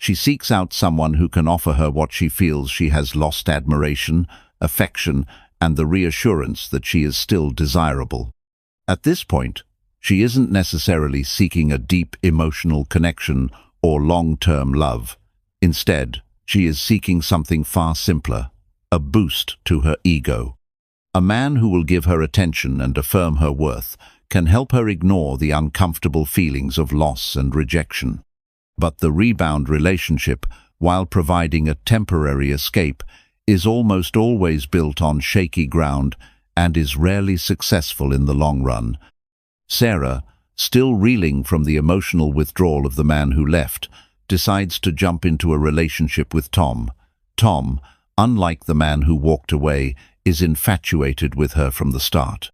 She seeks out someone who can offer her what she feels she has lost: admiration, affection, and the reassurance that she is still desirable. At this point, she isn't necessarily seeking a deep emotional connection or long-term love. Instead, she is seeking something far simpler: a boost to her ego. A man who will give her attention and affirm her worth can help her ignore the uncomfortable feelings of loss and rejection. But the rebound relationship, while providing a temporary escape, is almost always built on shaky ground and is rarely successful in the long run. Sarah, still reeling from the emotional withdrawal of the man who left, decides to jump into a relationship with Tom. Tom, unlike the man who walked away, is infatuated with her from the start.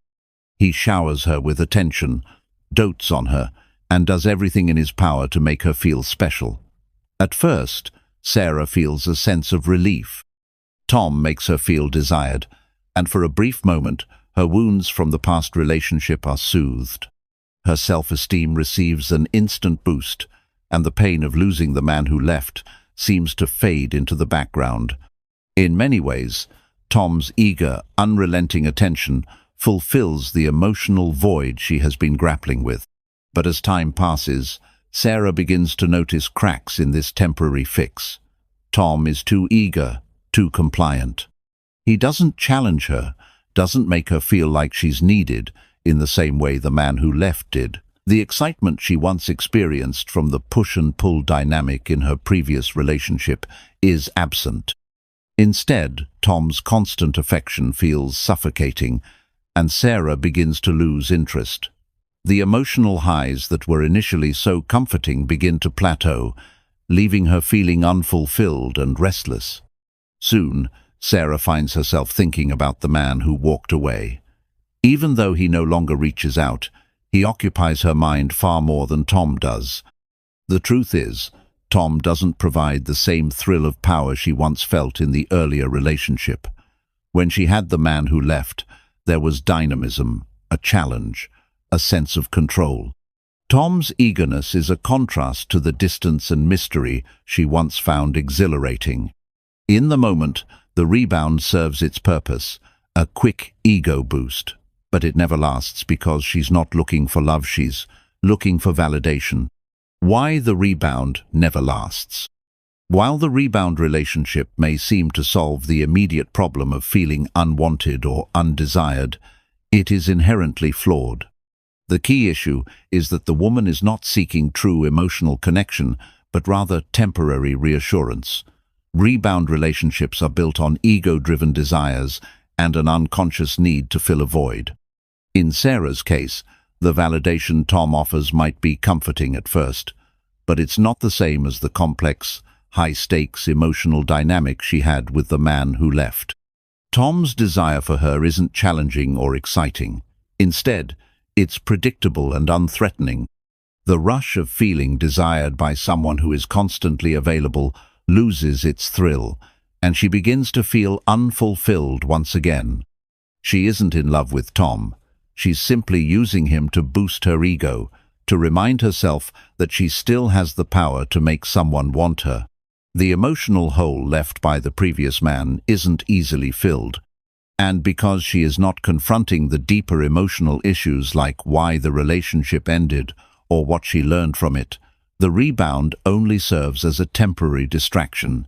He showers her with attention, dotes on her, and does everything in his power to make her feel special. At first, Sarah feels a sense of relief. Tom makes her feel desired, and for a brief moment, her wounds from the past relationship are soothed. Her self-esteem receives an instant boost, and the pain of losing the man who left seems to fade into the background. In many ways, Tom's eager, unrelenting attention fulfills the emotional void she has been grappling with. But as time passes, Sarah begins to notice cracks in this temporary fix. Tom is too eager, too compliant. He doesn't challenge her, doesn't make her feel like she's needed in the same way the man who left did. The excitement she once experienced from the push and pull dynamic in her previous relationship is absent. Instead, Tom's constant affection feels suffocating, and Sarah begins to lose interest. The emotional highs that were initially so comforting begin to plateau, leaving her feeling unfulfilled and restless. Soon, Sarah finds herself thinking about the man who walked away. Even though he no longer reaches out, he occupies her mind far more than Tom does. The truth is, Tom doesn't provide the same thrill of power she once felt in the earlier relationship. When she had the man who left, there was dynamism, a challenge, a sense of control. Tom's eagerness is a contrast to the distance and mystery she once found exhilarating. In the moment, the rebound serves its purpose, a quick ego boost. But it never lasts because she's not looking for love, she's looking for validation. Why the rebound never lasts? While the rebound relationship may seem to solve the immediate problem of feeling unwanted or undesired, it is inherently flawed. The key issue is that the woman is not seeking true emotional connection, but rather temporary reassurance. Rebound relationships are built on ego-driven desires and an unconscious need to fill a void. In Sarah's case, the validation Tom offers might be comforting at first, but it's not the same as the complex, high-stakes emotional dynamic she had with the man who left. Tom's desire for her isn't challenging or exciting. Instead, it's predictable and unthreatening. The rush of feeling desired by someone who is constantly available loses its thrill, and she begins to feel unfulfilled once again. She isn't in love with Tom. She's simply using him to boost her ego, to remind herself that she still has the power to make someone want her. The emotional hole left by the previous man isn't easily filled, and because she is not confronting the deeper emotional issues like why the relationship ended or what she learned from it, the rebound only serves as a temporary distraction.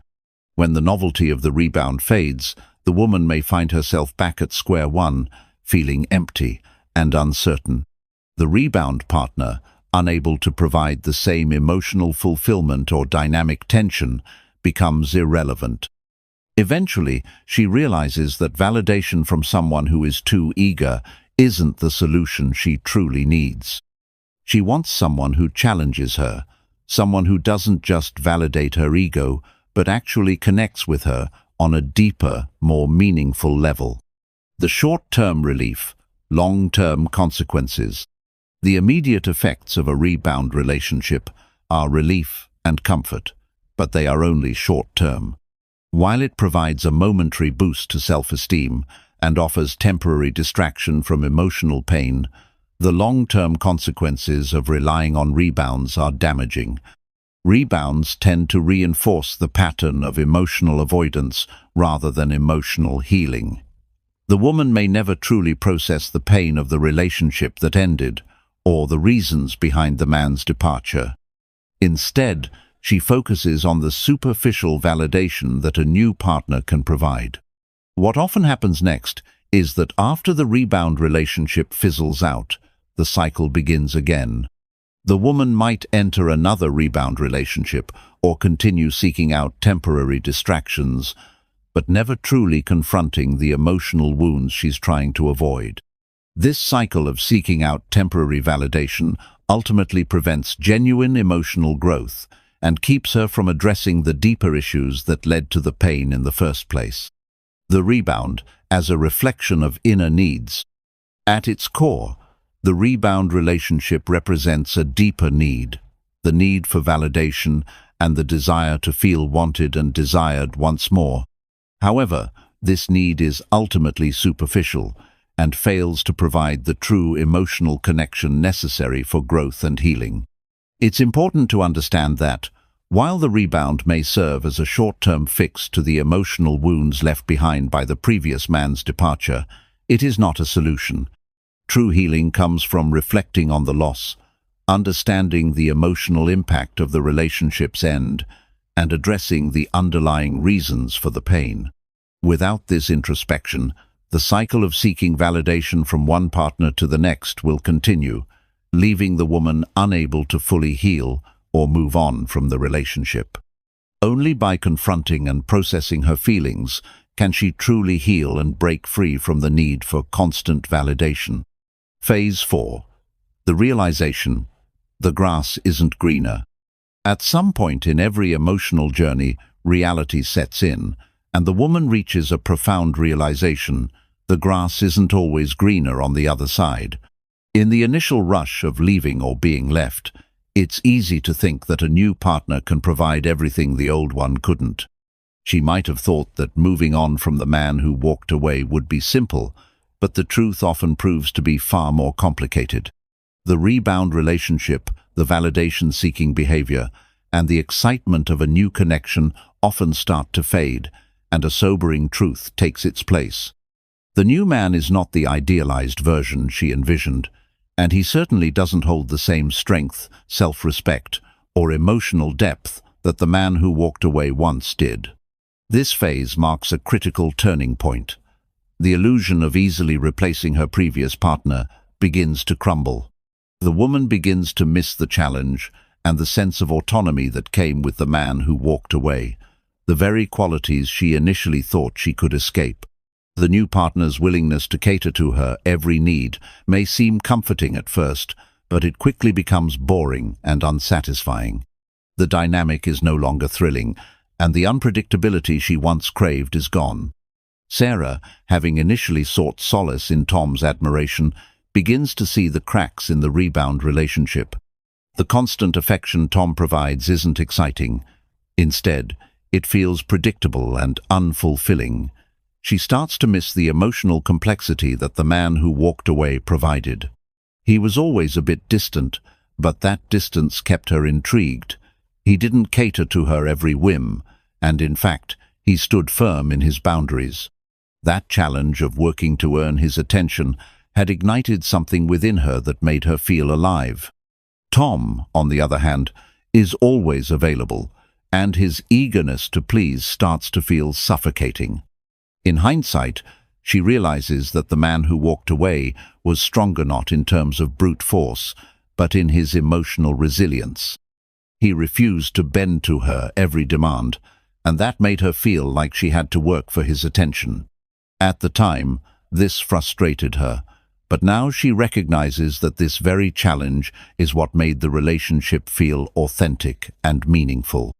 When the novelty of the rebound fades, the woman may find herself back at square one, feeling empty and uncertain. The rebound partner, unable to provide the same emotional fulfillment or dynamic tension, becomes irrelevant. Eventually, she realizes that validation from someone who is too eager isn't the solution she truly needs. She wants someone who challenges her, someone who doesn't just validate her ego, but actually connects with her on a deeper, more meaningful level. The short-term relief, long-term consequences. The immediate effects of a rebound relationship are relief and comfort, but they are only short-term. While it provides a momentary boost to self-esteem and offers temporary distraction from emotional pain, the long-term consequences of relying on rebounds are damaging. Rebounds tend to reinforce the pattern of emotional avoidance rather than emotional healing. The woman may never truly process the pain of the relationship that ended, or the reasons behind the man's departure. Instead, she focuses on the superficial validation that a new partner can provide. What often happens next is that after the rebound relationship fizzles out, the cycle begins again. The woman might enter another rebound relationship or continue seeking out temporary distractions, but never truly confronting the emotional wounds she's trying to avoid. This cycle of seeking out temporary validation ultimately prevents genuine emotional growth and keeps her from addressing the deeper issues that led to the pain in the first place. The rebound as a reflection of inner needs. At its core, the rebound relationship represents a deeper need, the need for validation and the desire to feel wanted and desired once more. However, this need is ultimately superficial and fails to provide the true emotional connection necessary for growth and healing. It's important to understand that, while the rebound may serve as a short-term fix to the emotional wounds left behind by the previous man's departure, it is not a solution. True healing comes from reflecting on the loss, understanding the emotional impact of the relationship's end, and addressing the underlying reasons for the pain. Without this introspection, the cycle of seeking validation from one partner to the next will continue, leaving the woman unable to fully heal or move on from the relationship. Only by confronting and processing her feelings can she truly heal and break free from the need for constant validation. Phase 4. The realization: the grass isn't greener. At some point in every emotional journey, reality sets in, and the woman reaches a profound realization: the grass isn't always greener on the other side. In the initial rush of leaving or being left, it's easy to think that a new partner can provide everything the old one couldn't. She might have thought that moving on from the man who walked away would be simple, but the truth often proves to be far more complicated. The rebound relationship, the validation-seeking behavior, and the excitement of a new connection often start to fade, and a sobering truth takes its place. The new man is not the idealized version she envisioned, and he certainly doesn't hold the same strength, self-respect, or emotional depth that the man who walked away once did. This phase marks a critical turning point. The illusion of easily replacing her previous partner begins to crumble. The woman begins to miss the challenge and the sense of autonomy that came with the man who walked away, the very qualities she initially thought she could escape. The new partner's willingness to cater to her every need may seem comforting at first, but it quickly becomes boring and unsatisfying. The dynamic is no longer thrilling, and the unpredictability she once craved is gone. Sarah, having initially sought solace in Tom's admiration, begins to see the cracks in the rebound relationship. The constant affection Tom provides isn't exciting. Instead, it feels predictable and unfulfilling. She starts to miss the emotional complexity that the man who walked away provided. He was always a bit distant, but that distance kept her intrigued. He didn't cater to her every whim, and in fact, he stood firm in his boundaries. That challenge of working to earn his attention had ignited something within her that made her feel alive. Tom, on the other hand, is always available, and his eagerness to please starts to feel suffocating. In hindsight, she realizes that the man who walked away was stronger not in terms of brute force, but in his emotional resilience. He refused to bend to her every demand, and that made her feel like she had to work for his attention. At the time, this frustrated her, but now she recognizes that this very challenge is what made the relationship feel authentic and meaningful.